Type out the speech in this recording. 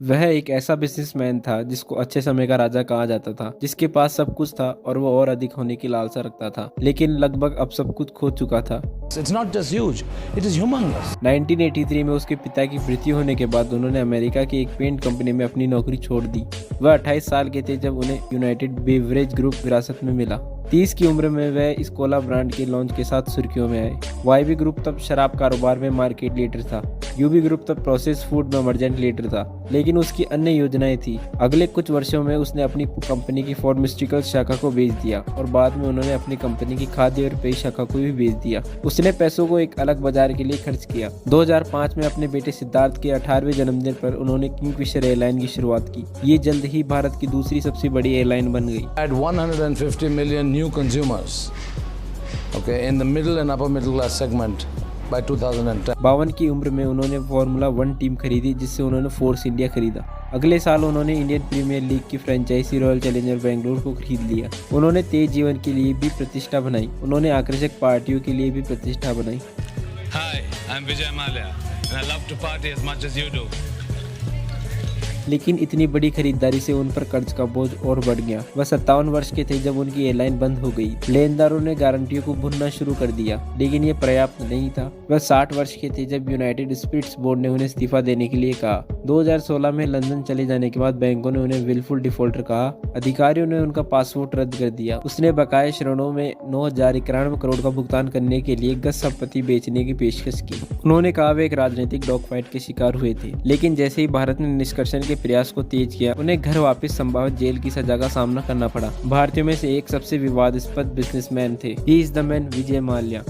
वह एक ऐसा बिजनेसमैन था जिसको अच्छे समय का राजा कहा जाता था, जिसके पास सब कुछ था और वो और अधिक होने की लालसा रखता था, लेकिन लगभग अब सब कुछ खो चुका था। It's not just huge, it is humongous. 1983 में उसके पिता की मृत्यु होने के बाद उन्होंने अमेरिका की एक पेंट कंपनी में अपनी नौकरी छोड़ दी। वह 28 साल के थे जब उन्हें यूनाइटेड बेवरेज ग्रुप विरासत में मिला। 30 की उम्र में वह इस कोला ब्रांड के लॉन्च के साथ सुर्खियों में आए। वाईबी ग्रुप तब शराब कारोबार में मार्केट लीडर था। यूबी ग्रुप तब प्रोसेस फूड में मर्जेंट लीडर था, लेकिन उसकी अन्य योजनाएं थी। अगले कुछ वर्षों में उसने अपनी कंपनी की फार्मास्यूटिकल्स शाखा को बेच दिया और बाद में उन्होंने अपनी कंपनी की खाद्य और पेय शाखा को भी बेच दिया। उसने पैसों को एक अलग बाजार के लिए खर्च किया। 2005 में अपने बेटे सिद्धार्थ के 18वें जन्मदिन पर उन्होंने किंगफिशर एयरलाइन की शुरुआत की। ये जल्द ही भारत की दूसरी सबसे बड़ी एयरलाइन बन गई। Had 150 million new consumers, okay, in the middle and upper middle class segment by 2010. 52 की उम्र में उन्होंने फार्मूला 1 टीम खरीदी, जिससे उन्होंने फोर्स इंडिया खरीदा। अगले साल उन्होंने इंडियन प्रीमियर लीग की फ्रेंचाइजी रॉयल चैलेंजर बेंगलुरु को खरीद लिया। उन्होंने तेज जीवन के लिए भी प्रतिष्ठा बनाई। उन्होंने आकर्षक पार्टियों के लिए भी प्रतिष्ठा बनाई। Hi, I'm Vijay Mallya and I love to party as much as you do. लेकिन इतनी बड़ी खरीदारी से उन पर कर्ज का बोझ और बढ़ गया। वह 57 वर्ष के थे जब उनकी एयरलाइन बंद हो गई। लेनदारों ने गारंटियों को भुनना शुरू कर दिया, लेकिन ये पर्याप्त नहीं था। वह 60 वर्ष के थे जब यूनाइटेड स्पिरिट्स बोर्ड ने उन्हें इस्तीफा देने के लिए कहा। 2016 में लंदन चले जाने के बाद बैंकों ने उन्हें विलफुल डिफॉल्टर कहा। अधिकारियों ने उनका पासपोर्ट रद्द कर दिया। उसने बकाया ऋणों में 9,091 करोड़ का भुगतान करने के लिए गत संपत्ति बेचने की पेशकश की। उन्होंने कहा वे एक राजनीतिक डॉग फाइट के शिकार हुए थे, लेकिन जैसे ही भारत ने निष्कर्षण के प्रयास को तेज किया, उन्हें घर वापस संभावित जेल की सजा का सामना करना पड़ा। भारतीयों में से एक सबसे विवादास्पद बिजनेसमैन थे। He is the man Vijay Mallya.